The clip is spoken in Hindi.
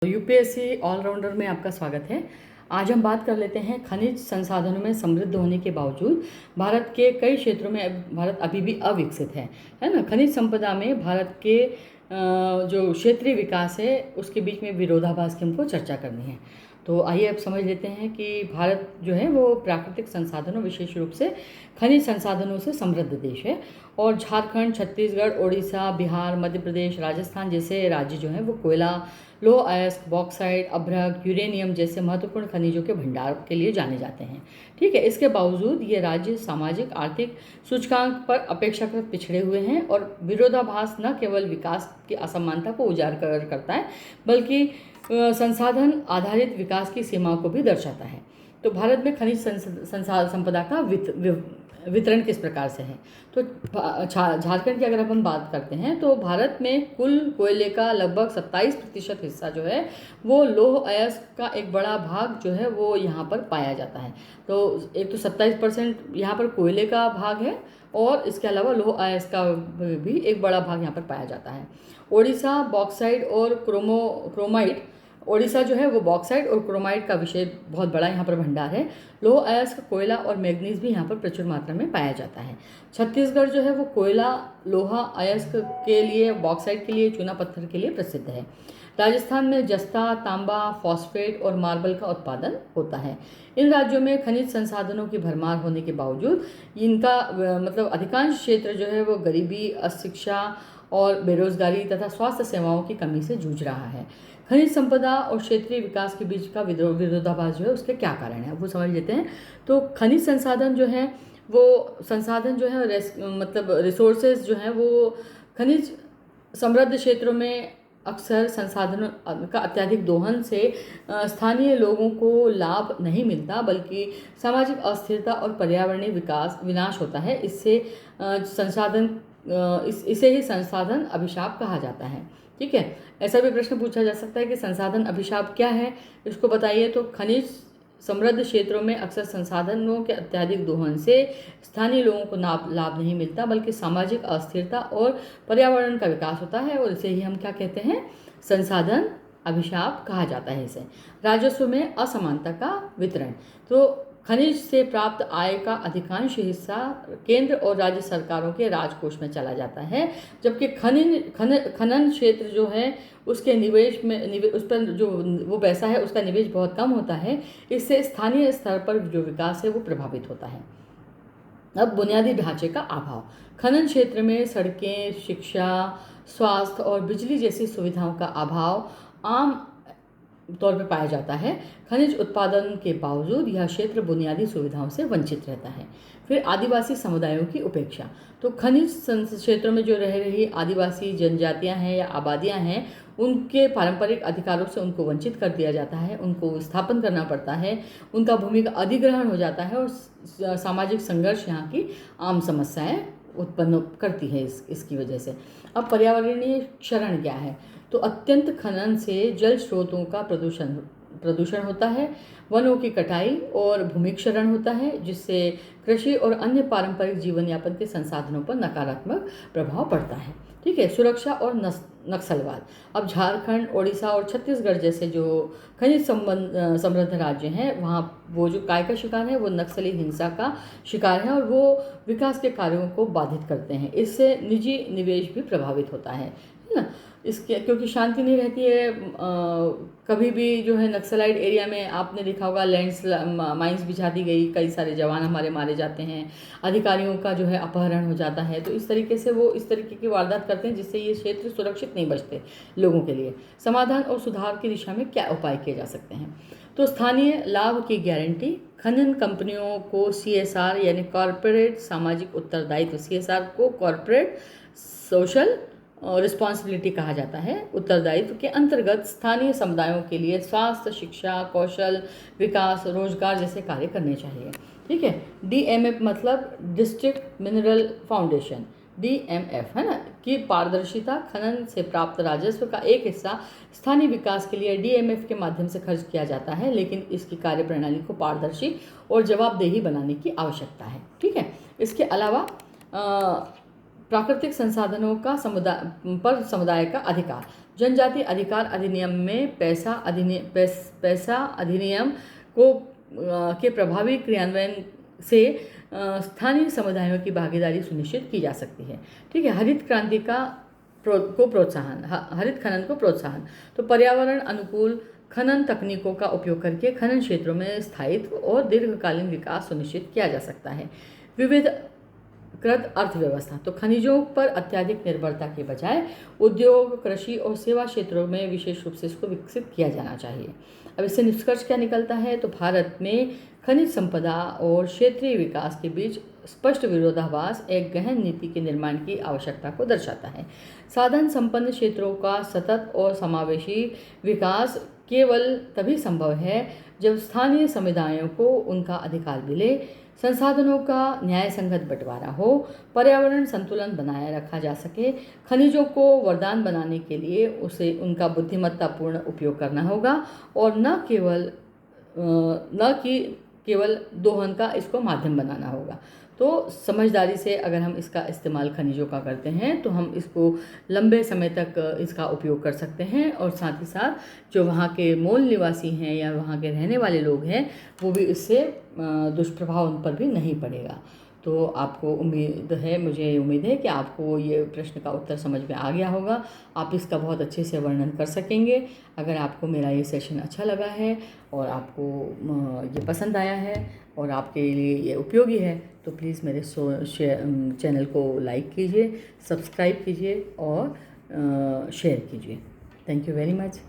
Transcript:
यूपीएससी ऑलराउंडर में आपका स्वागत है। आज हम बात कर लेते हैं खनिज संसाधनों में समृद्ध होने के बावजूद भारत के कई क्षेत्रों में भारत अभी भी अविकसित है ना। खनिज संपदा में भारत के जो क्षेत्रीय विकास है उसके बीच में विरोधाभास की हमको चर्चा करनी है। तो आइए अब समझ लेते हैं कि भारत जो है वो प्राकृतिक संसाधनों, विशेष रूप से खनिज संसाधनों से समृद्ध देश है। और झारखंड, छत्तीसगढ़, ओडिशा, बिहार, मध्य प्रदेश, राजस्थान जैसे राज्य जो हैं वो कोयला, लोह अयस्क, बॉक्साइट, अभ्रक, यूरेनियम जैसे महत्वपूर्ण खनिजों के भंडार के लिए जाने जाते हैं। ठीक है, इसके बावजूद ये राज्य सामाजिक आर्थिक सूचकांक पर अपेक्षाकृत पिछड़े हुए हैं। और विरोधाभास न केवल विकास की असमानता को उजागर करता है बल्कि संसाधन आधारित विकास की सीमाओं को भी दर्शाता है। तो भारत में खनिज संपदा का वितरण किस प्रकार से है? तो झारखंड की अगर हम बात करते हैं तो भारत में कुल कोयले का लगभग 27% हिस्सा जो है वो लोह अयस्क का एक बड़ा भाग जो है वो यहाँ पर पाया जाता है। तो एक तो 27% यहाँ पर कोयले का भाग है और इसके अलावा लोह अयस्क का भी एक बड़ा भाग यहाँ पर पाया जाता है। ओडिशा बॉक्साइट और क्रोमाइट, ओडिशा जो है वो बॉक्साइट और क्रोमाइट का विषय बहुत बड़ा यहाँ पर भंडार है। लोह अयस्क, कोयला और मैग्नीज भी यहाँ पर प्रचुर मात्रा में पाया जाता है। छत्तीसगढ़ जो है वो कोयला, लोहा अयस्क के लिए, बॉक्साइट के लिए, चूना पत्थर के लिए प्रसिद्ध है। राजस्थान में जस्ता, तांबा, फॉस्फेट और मार्बल का उत्पादन होता है। इन राज्यों में खनिज संसाधनों की भरमार होने के बावजूद इनका मतलब अधिकांश क्षेत्र जो है वो गरीबी, अशिक्षा और बेरोजगारी तथा स्वास्थ्य सेवाओं की कमी से जूझ रहा है। खनिज संपदा और क्षेत्रीय विकास के बीच का विरोधाभास जो है उसके क्या कारण है वो समझ लेते हैं। तो खनिज संसाधन जो है वो संसाधन जो है मतलब रिसोर्सेज जो हैं वो खनिज समृद्ध क्षेत्रों में अक्सर संसाधनों का अत्यधिक दोहन से स्थानीय लोगों को लाभ नहीं मिलता बल्कि सामाजिक अस्थिरता और पर्यावरणीय विनाश होता है। इससे इसे ही संसाधन अभिशाप कहा जाता है। ठीक है, ऐसा भी प्रश्न पूछा जा सकता है कि संसाधन अभिशाप क्या है, इसको बताइए। तो खनिज समृद्ध क्षेत्रों में अक्सर संसाधनों के अत्यधिक दोहन से स्थानीय लोगों को लाभ नहीं मिलता बल्कि सामाजिक अस्थिरता और पर्यावरण का विकास होता है और इसे ही हम क्या कहते हैं, संसाधन अभिशाप कहा जाता है इसे। राजस्व में असमानता का वितरण, तो खनिज से प्राप्त आय का अधिकांश हिस्सा केंद्र और राज्य सरकारों के राजकोष में चला जाता है, जबकि खनन क्षेत्र जो है उसके उस पर जो वो पैसा है उसका निवेश बहुत कम होता है। इससे स्थानीय स्तर पर जो विकास है वो प्रभावित होता है। अब बुनियादी ढांचे का अभाव, खनन क्षेत्र में सड़कें, शिक्षा, स्वास्थ्य और बिजली जैसी सुविधाओं का अभाव आम तौर पर पाया जाता है। खनिज उत्पादन के बावजूद यह क्षेत्र बुनियादी सुविधाओं से वंचित रहता है। फिर आदिवासी समुदायों की उपेक्षा, तो खनिज क्षेत्रों में जो रह रही आदिवासी जनजातियां हैं या आबादियां हैं उनके पारंपरिक अधिकारों से उनको वंचित कर दिया जाता है, उनको विस्थापन करना पड़ता है, उनका भूमि का अधिग्रहण हो जाता है और सामाजिक संघर्ष यहाँ की आम समस्याएं उत्पन्न करती है इसकी वजह से। अब पर्यावरणीय क्षरण क्या है? तो अत्यंत खनन से जल स्रोतों का प्रदूषण होता है, वनों की कटाई और भूमि क्षरण होता है जिससे कृषि और अन्य पारंपरिक जीवन यापन के संसाधनों पर नकारात्मक प्रभाव पड़ता है। ठीक है, सुरक्षा और नक्सलवाद, अब झारखंड, ओडिशा और छत्तीसगढ़ जैसे जो खनिज समृद्ध राज्य हैं वहाँ वो जो काय का शिकार है वो नक्सली हिंसा का शिकार है और वो विकास के कार्यों को बाधित करते हैं। इससे निजी निवेश भी प्रभावित होता है ना। इसके क्योंकि शांति नहीं रहती है, कभी भी जो है नक्सलाइट एरिया में आपने देखा होगा माइंस बिछा दी गई, कई सारे जवान हमारे मारे जाते हैं, अधिकारियों का जो है अपहरण हो जाता है। तो इस तरीके से वो इस तरीके की वारदात करते हैं जिससे ये क्षेत्र सुरक्षित नहीं बचते लोगों के लिए। समाधान और सुधार की दिशा में क्या उपाय किए जा सकते हैं? तो स्थानीय लाभ की गारंटी, खनन कंपनियों को CSR यानी कॉरपोरेट सामाजिक उत्तरदायित्व, CSR को कॉरपोरेट सोशल रिस्पॉन्सिबिलिटी कहा जाता है, उत्तरदायित्व के अंतर्गत स्थानीय समुदायों के लिए स्वास्थ्य, शिक्षा, कौशल विकास, रोजगार जैसे कार्य करने चाहिए। ठीक है, DMF मतलब डिस्ट्रिक्ट मिनरल फाउंडेशन, DMF है ना, कि पारदर्शिता, खनन से प्राप्त राजस्व का एक हिस्सा स्थानीय विकास के लिए DMF के माध्यम से खर्च किया जाता है, लेकिन इसकी कार्यप्रणाली को पारदर्शी और जवाबदेही बनाने की आवश्यकता है। ठीक है, इसके अलावा प्राकृतिक संसाधनों का समुदाय का अधिकार, जनजाति अधिकार अधिनियम में पैसा अधिनियम को के प्रभावी क्रियान्वयन से स्थानीय समुदायों की भागीदारी सुनिश्चित की जा सकती है। ठीक है। हरित क्रांति को प्रोत्साहन, हरित खनन को प्रोत्साहन। तो पर्यावरण अनुकूल खनन तकनीकों का उपयोग करके खनन क्षेत्रों में स्थायित्व और दीर्घकालीन विकास सुनिश्चित किया जा सकता है। विविधकृत अर्थव्यवस्था, तो खनिजों पर अत्यधिक निर्भरता के बजाय उद्योग, कृषि और सेवा क्षेत्रों में विशेष रूप से इसको विकसित किया जाना चाहिए। अब इससे निष्कर्ष क्या निकलता है? तो भारत में खनिज संपदा और क्षेत्रीय विकास के बीच स्पष्ट विरोधाभास एक गहन नीति के निर्माण की आवश्यकता को दर्शाता है। साधन संपन्न क्षेत्रों का सतत और समावेशी विकास केवल तभी संभव है जब स्थानीय समुदायों को उनका अधिकार मिले, संसाधनों का न्यायसंगत बंटवारा हो, पर्यावरण संतुलन बनाए रखा जा सके। खनिजों को वरदान बनाने के लिए उसे उनका बुद्धिमत्तापूर्ण उपयोग करना होगा और न कि केवल दोहन का इसको माध्यम बनाना होगा। तो समझदारी से अगर हम इसका इस्तेमाल खनिजों का करते हैं तो हम इसको लंबे समय तक इसका उपयोग कर सकते हैं और साथ ही साथ जो वहाँ के मूल निवासी हैं या वहाँ के रहने वाले लोग हैं वो भी इससे दुष्प्रभाव उन पर भी नहीं पड़ेगा। तो आपको मुझे उम्मीद है कि आपको ये प्रश्न का उत्तर समझ में आ गया होगा। आप इसका बहुत अच्छे से वर्णन कर सकेंगे। अगर आपको मेरा ये सेशन अच्छा लगा है और आपको ये पसंद आया है और आपके लिए ये उपयोगी है तो प्लीज़ मेरे चैनल को लाइक कीजिए, सब्सक्राइब कीजिए और शेयर कीजिए। Thank you very much.